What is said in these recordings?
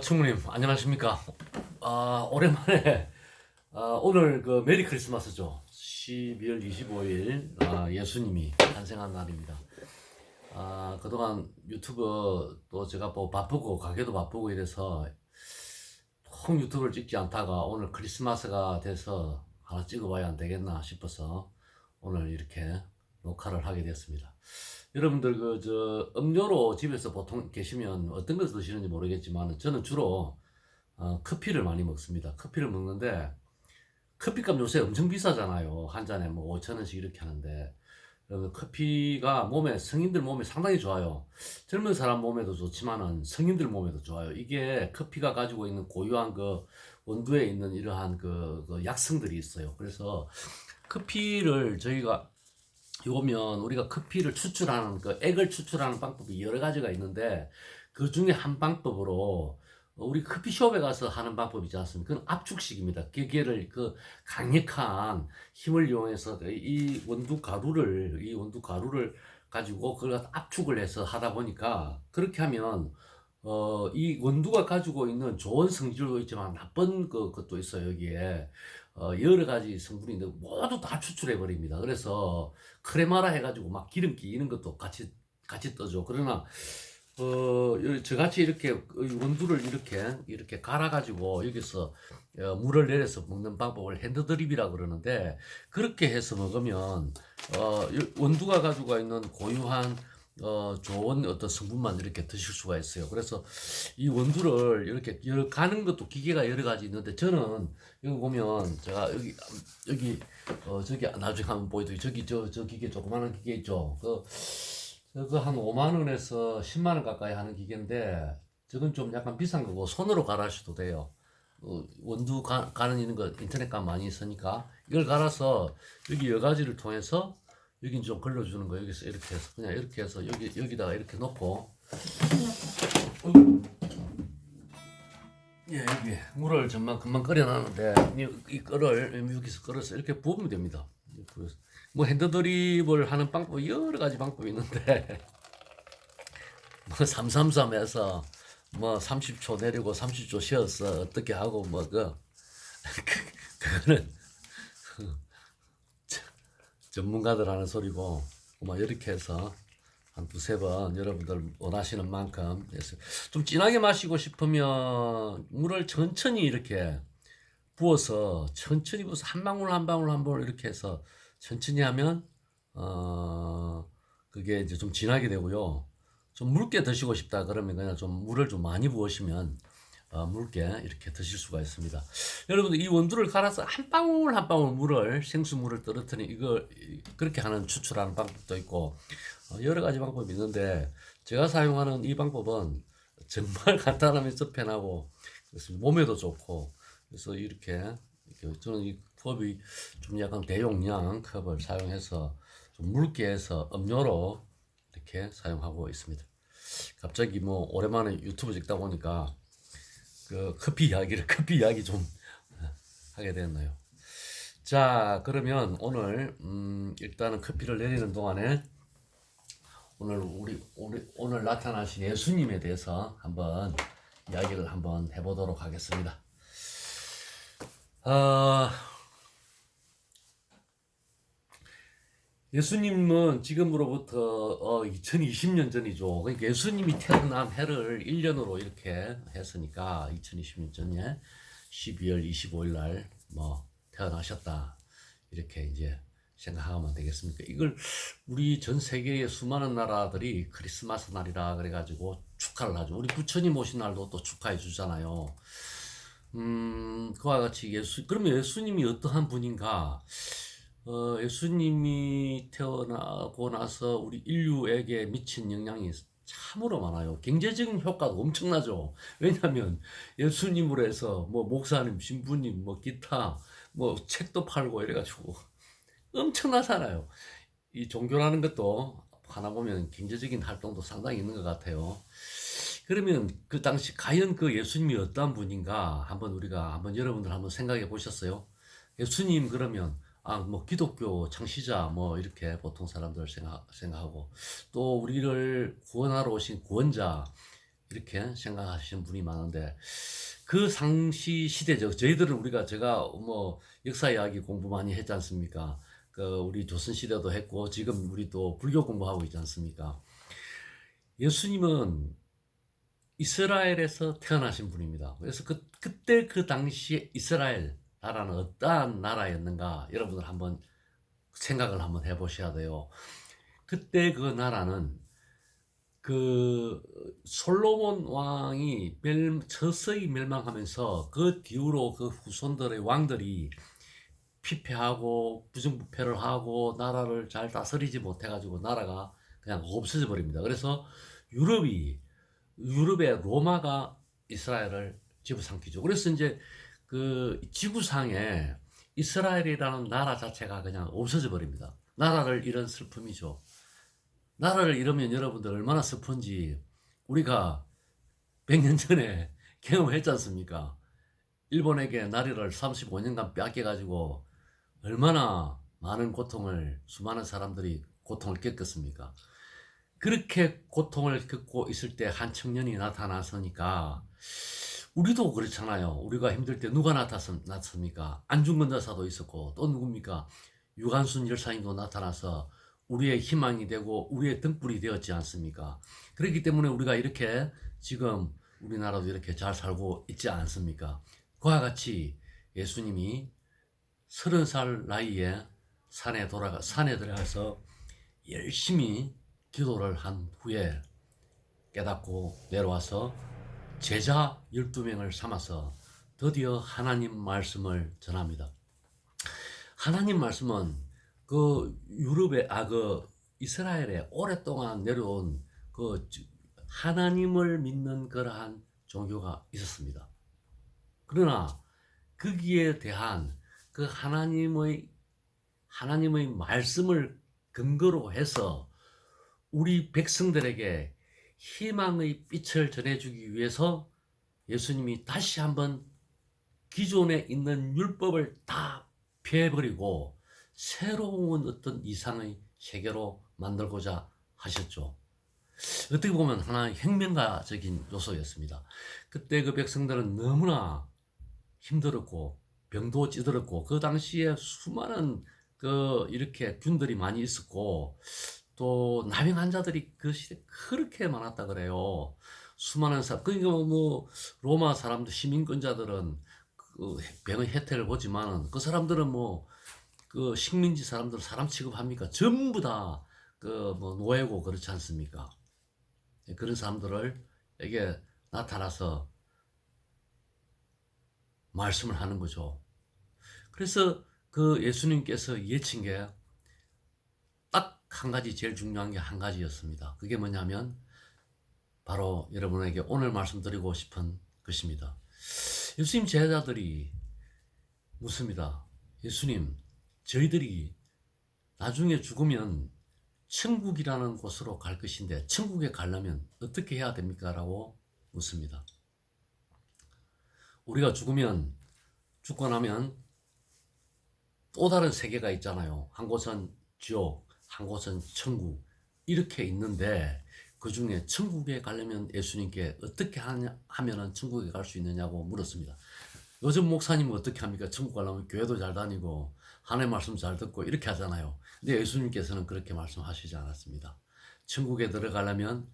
충무님, 안녕하십니까? 오랜만에, 오늘 그 메리 크리스마스죠. 12월 25일, 예수님이 탄생한 날입니다. 그동안 유튜브 또 제가 뭐 바쁘고, 가게도 바쁘고 이래서 통 유튜브를 찍지 않다가 오늘 크리스마스가 돼서 하나 찍어봐야 안 되겠나 싶어서 오늘 이렇게 녹화를 하게 됐습니다. 여러분들 음료로 집에서 보통 계시면 어떤 걸 드시는지 모르겠지만 저는 주로 커피를 많이 먹습니다. 커피를 먹는데 커피값 요새 엄청 비싸잖아요. 한 잔에 뭐 5천 원씩 이렇게 하는데 커피가 성인들 몸에 상당히 좋아요. 젊은 사람 몸에도 좋지만은 성인들 몸에도 좋아요. 이게 커피가 가지고 있는 고유한 그 원두에 있는 이러한 그 약성들이 있어요. 그래서 커피를 저희가 보면 우리가 커피를 추출하는 그 액을 추출하는 방법이 여러 가지가 있는데 그 중에 한 방법으로 우리 커피숍에 가서 하는 방법이 있지 않습니까? 그건 압축식입니다. 기계를 그 강력한 힘을 이용해서 이 원두 가루를 가지고 그걸 갖다 압축을 해서 하다 보니까 그렇게 하면 이 원두가 가지고 있는 좋은 성질도 있지만 나쁜 것도 있어요, 여기에. 여러 가지 성분이 있는데 모두 다 추출해 버립니다. 그래서 크레마라 해가지고 막 기름기 이런 것도 같이 떠죠. 그러나 저같이 이렇게 원두를 이렇게 갈아가지고 여기서 물을 내려서 먹는 방법을 핸드드립이라 그러는데 그렇게 해서 먹으면 원두가 가지고 있는 고유한 좋은 어떤 성분만 이렇게 드실 수가 있어요. 그래서 이 원두를 이렇게 가는 것도 기계가 여러 가지 있는데 저는 여기 보면 제가 여기 저기 나중에 한번 보여드릴게요. 저기 저 기계 조그마한 기계 있죠. 그거 한 5만 원에서 10만 원 가까이 하는 기계인데 저건 좀 약간 비싼 거고 손으로 갈아셔도 돼요. 원두 가는 있는 거 인터넷 가면 많이 있으니까 이걸 갈아서 여기 여가지를 통해서 여긴 좀 걸러주는 거 여기서 이렇게 해서 그냥 이렇게 해서 여기다가 이렇게 놓고 예 여기 물을 금방 끓여놨는데 이 끓을 여기서 끓여서 이렇게 부으면 됩니다. 뭐 핸드드립을 하는 방법 여러 가지 방법이 있는데 뭐 333에서 뭐 30초 내리고 30초 쉬어서 어떻게 하고 그거는 전문가들 하는 소리고 뭐 이렇게 해서 한 두세 번 여러분들 원하시는 만큼 해서 좀 진하게 마시고 싶으면 물을 천천히 이렇게 부어서 한 방울 한 방울 한 방울 이렇게 해서 천천히 하면 그게 이제 좀 진하게 되고요. 좀 묽게 드시고 싶다 그러면 그냥 좀 물을 좀 많이 부으시면 묽게 이렇게 드실 수가 있습니다. 여러분들 이 원두를 갈아서 한 방울 한 방울 생수물을 떨어뜨리는 이걸 그렇게 하는 추출하는 방법도 있고 여러 가지 방법이 있는데 제가 사용하는 이 방법은 정말 간단하면서 편하고 그래서 몸에도 좋고 그래서 이렇게 저는 이 컵이 좀 약간 대용량 컵을 사용해서 좀 묽게 해서 음료로 이렇게 사용하고 있습니다. 갑자기 뭐 오랜만에 유튜브 찍다 보니까 그 커피 이야기 좀 하게 됐나요? 자, 그러면 오늘 일단은 커피를 내리는 동안에 오늘 나타나신 예수님에 대해서 한번 이야기를 한번 해보도록 하겠습니다. 예수님은 지금으로부터 2020년 전이죠. 그러니까 예수님이 태어난 해를 1년으로 이렇게 했으니까 2020년 전에 12월 25일 날 뭐 태어나셨다. 이렇게 이제 생각하면 되겠습니까? 이걸 우리 전 세계의 수많은 나라들이 크리스마스 날이라 그래가지고 축하를 하죠. 우리 부처님 오신 날도 또 축하해 주잖아요. 그와 같이 그러면 예수님이 어떠한 분인가? 예수님이 태어나고 나서 우리 인류에게 미친 영향이 참으로 많아요. 경제적인 효과도 엄청나죠. 왜냐하면 예수님으로 해서 뭐 목사님, 신부님, 뭐 기타, 뭐 책도 팔고 이래가지고 엄청나잖아요. 이 종교라는 것도 하나 보면 경제적인 활동도 상당히 있는 것 같아요. 그러면 그 당시 과연 그 예수님이 어떠한 분인가 한번 여러분들 한번 생각해 보셨어요? 예수님 그러면 뭐 기독교 창시자 뭐 이렇게 보통 사람들 생각하고 또 우리를 구원하러 오신 구원자 이렇게 생각하시는 분이 많은데 그 상시 시대죠. 저희들은 제가 뭐 역사 이야기 공부 많이 했지 않습니까? 그 우리 조선 시대도 했고 지금 우리 또 불교 공부하고 있지 않습니까? 예수님은 이스라엘에서 태어나신 분입니다. 그래서 그때 그 당시에 이스라엘 나라는 어떠한 나라였는가 여러분들 한번 생각을 한번 해보셔야 돼요. 그때 그 나라는 그 솔로몬 왕이 서서히 멸망하면서 그 뒤로 그 후손들의 왕들이 피폐하고 부정부패를 하고 나라를 잘 다스리지 못해가지고 나라가 그냥 없어져 버립니다. 그래서 유럽의 로마가 이스라엘을 집어삼키죠. 그래서 이제 그 지구상에 이스라엘이라는 나라 자체가 그냥 없어져 버립니다. 나라를 잃은 슬픔이죠. 나라를 잃으면 여러분들 얼마나 슬픈지 우리가 100년 전에 경험했지 않습니까? 일본에게 나라를 35년간 뺏겨가지고 얼마나 많은 고통을 수많은 사람들이 고통을 겪었습니까? 그렇게 고통을 겪고 있을 때 한 청년이 나타나서니까 우리도 그렇잖아요. 우리가 힘들 때 누가 나타났습니까? 안중근 여사도 있었고 또 누굽니까? 유관순 열사님도 나타나서 우리의 희망이 되고 우리의 등불이 되었지 않습니까? 그렇기 때문에 우리가 이렇게 지금 우리나라도 이렇게 잘 살고 있지 않습니까? 그와 같이 예수님이 30살 나이에 산에 들어가서 열심히 기도를 한 후에 깨닫고 내려와서 제자 12명을 삼아서 드디어 하나님 말씀을 전합니다. 하나님 말씀은 그 그 이스라엘에 오랫동안 내려온 그 하나님을 믿는 그러한 종교가 있었습니다. 그러나 거기에 대한 그 하나님의 말씀을 근거로 해서 우리 백성들에게 희망의 빛을 전해주기 위해서 예수님이 다시 한번 기존에 있는 율법을 다 폐해버리고 새로운 어떤 이상의 세계로 만들고자 하셨죠. 어떻게 보면 하나의 혁명가적인 요소였습니다. 그때 그 백성들은 너무나 힘들었고 병도 찌들었고 그 당시에 수많은 그 이렇게 균들이 많이 있었고 또 나병 환자들이 그 시대에 그렇게 많았다 그래요. 수많은 그러니까 뭐 로마 사람들 시민권자들은 그 병의 혜택을 보지만은 그 사람들은 뭐 그 식민지 사람들 사람 취급합니까? 전부 다 그 뭐 노예고 그렇지 않습니까? 그런 사람들을 에게 나타나서 말씀을 하는 거죠. 그래서 그 예수님께서 예친 게 딱 한 가지, 제일 중요한 게 한 가지였습니다. 그게 뭐냐면 바로 여러분에게 오늘 말씀드리고 싶은 것입니다. 예수님 제자들이 묻습니다. 예수님, 저희들이 나중에 죽으면 천국이라는 곳으로 갈 것인데 천국에 가려면 어떻게 해야 됩니까? 라고 묻습니다. 우리가 죽고 나면 또 다른 세계가 있잖아요. 한 곳은 지옥, 한 곳은 천국 이렇게 있는데 그 중에 천국에 가려면 예수님께 어떻게 하면은 천국에 갈 수 있느냐고 물었습니다. 요즘 목사님은 어떻게 합니까? 천국 가려면 교회도 잘 다니고 하나님 말씀 잘 듣고 이렇게 하잖아요. 근데 예수님께서는 그렇게 말씀하시지 않았습니다. 천국에 들어가려면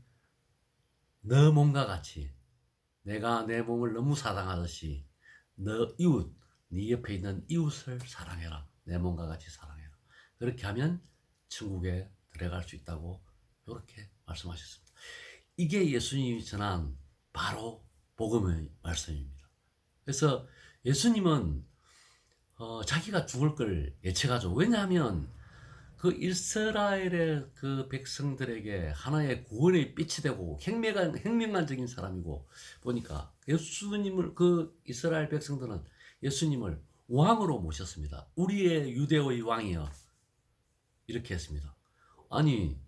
너 몸과 같이 내가 내 몸을 너무 사랑하듯이 너 이웃, 네 옆에 있는 이웃을 사랑해라. 내 몸과 같이 사랑해라. 그렇게 하면 천국에 들어갈 수 있다고 이렇게 말씀하셨습니다. 이게 예수님이 전한 바로 복음의 말씀입니다. 그래서 예수님은 자기가 죽을 걸 예측하죠. 왜냐하면 그 이스라엘의 그 백성들에게 하나의 구원의 빛이 되고 혁명가적인 사람이고 보니까 예수님을 그 이스라엘 백성들은 예수님을 왕으로 모셨습니다. 우리의 유대의 왕이여 이렇게 했습니다. 아니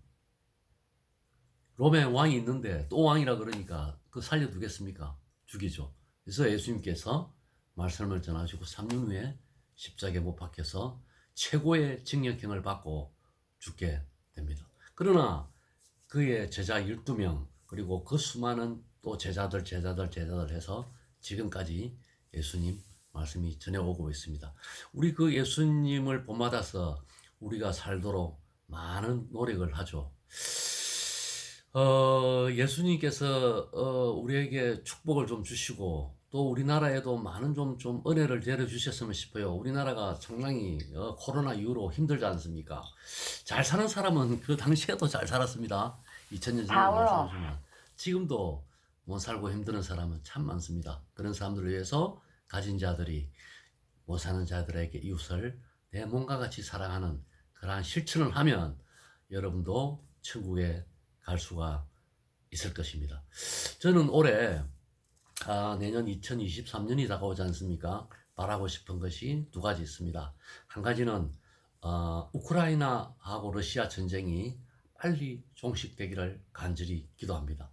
롬에 왕이 있는데 또 왕이라 그러니까 그 살려두겠습니까? 죽이죠. 그래서 예수님께서 말씀을 전하시고 3년 후에 십자가에 못 박혀서 최고의 징역형을 받고 죽게 됩니다. 그러나 그의 제자 12명 그리고 그 수많은 또 제자들 해서 지금까지 예수님 말씀이 전해오고 있습니다. 우리 그 예수님을 본받아서 우리가 살도록 많은 노력을 하죠. 예수님께서 우리에게 축복을 좀 주시고 또 우리나라에도 많은 좀 은혜를 내려 주셨으면 싶어요. 우리나라가 상당히 코로나 이후로 힘들지 않습니까? 잘 사는 사람은 그 당시에도 잘 살았습니다. 2000년 전에 잘 살았지만 지금도 못 살고 힘드는 사람은 참 많습니다. 그런 사람들을 위해서 가진 자들이 못 사는 자들에게 이웃을 내 몸과 같이 사랑하는 그러한 실천을 하면 여러분도 천국에 갈 수가 있을 것입니다. 저는 올해 내년 2023년이 다가오지 않습니까? 바라고 싶은 것이 두 가지 있습니다. 한 가지는 우크라이나하고 러시아 전쟁이 빨리 종식되기를 간절히 기도합니다.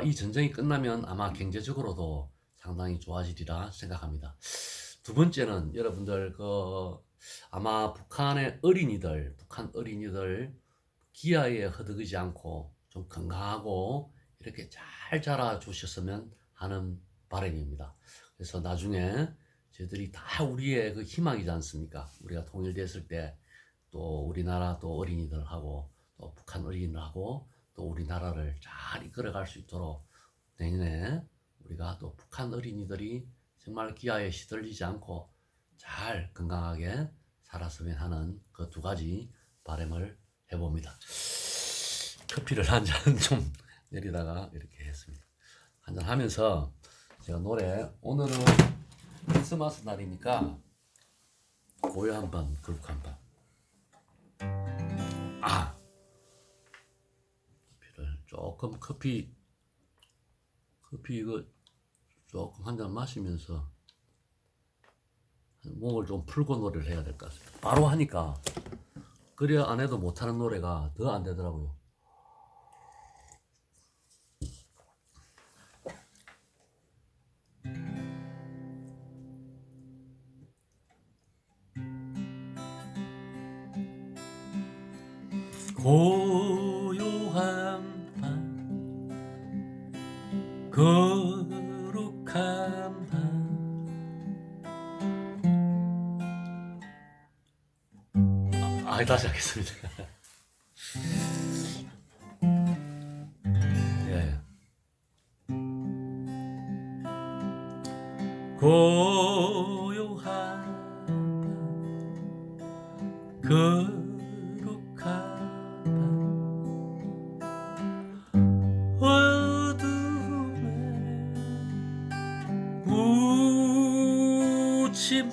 이 전쟁이 끝나면 아마 경제적으로도 상당히 좋아지리라 생각합니다. 두 번째는 여러분들 아마 북한 어린이들 기아에 허덕이지 않고 좀 건강하고 이렇게 잘 자라 주셨으면 하는 바람입니다. 그래서 나중에 저희들이 다 우리의 그 희망이지 않습니까? 우리가 통일됐을 때 또 우리나라 또 어린이들하고 또 북한 어린이들하고 또 우리나라를 잘 이끌어갈 수 있도록 내년에 우리가 또 북한 어린이들이 정말 기아에 시들리지 않고 잘 건강하게 살았으면 하는 그 두 가지 바람을 해봅니다. 커피를 한 잔 좀 내리다가 이렇게 했습니다. 한 잔 하면서 제가 오늘은 크리스마스 날이니까 고요 한 번, 그룹 한 번. 커피를 조금 커피 이거 조금 한 잔 마시면서 목을 좀 풀고 노래를 해야 될 것 같습니다. 바로 하니까 그래야 안 해도 못하는 노래가 더 안 되더라고요. 고요한 밤 거룩한 밤 다시 하겠습니다. 예. 고요한 밤 거룩한 밤 어둠에 묻힌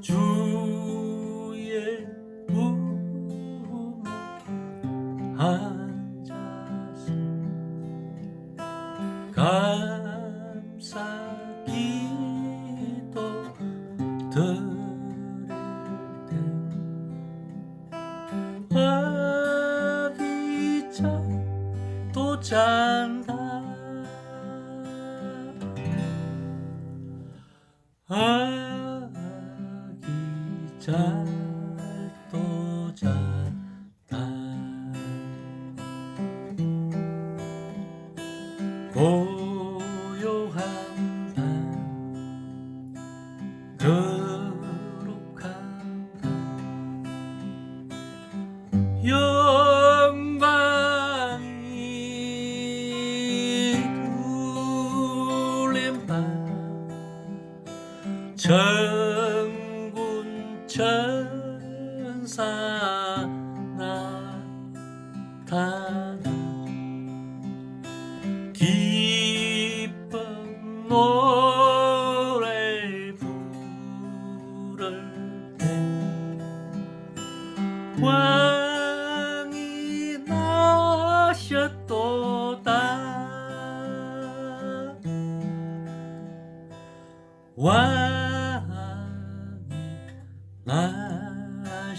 주의 품에 앉아서 감사 기도 드릴 때 아기 또 잔다 또 잔다 고요한 밤 거룩한 밤 영광이 울린 밤 천군 천사 나타나 기쁜 노래 부를 때 왕이 나셨도다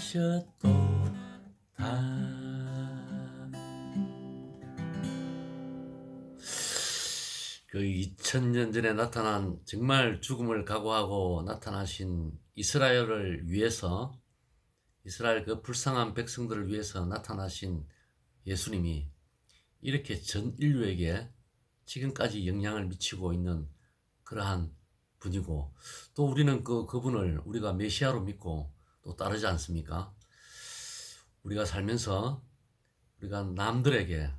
나셨도다. 그 2000년 전에 나타난 정말 죽음을 각오하고 나타나신 이스라엘을 위해서 이스라엘 그 불쌍한 백성들을 위해서 나타나신 예수님이 이렇게 전 인류에게 지금까지 영향을 미치고 있는 그러한 분이고, 또 우리는 그분을 우리가 메시아로 믿고 또 따르지 않습니까? 우리가 살면서 우리가 남들에게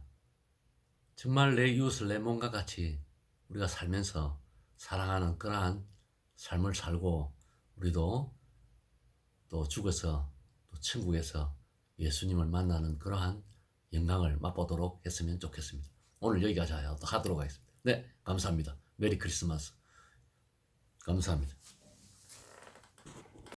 정말 내 이웃을 내 몸과 같이 우리가 살면서 사랑하는 그러한 삶을 살고, 우리도 또 죽어서 또 천국에서 예수님을 만나는 그러한 영광을 맛보도록 했으면 좋겠습니다. 오늘 여기까지 하도록 하겠습니다. 네, 감사합니다. 메리 크리스마스. 감사합니다.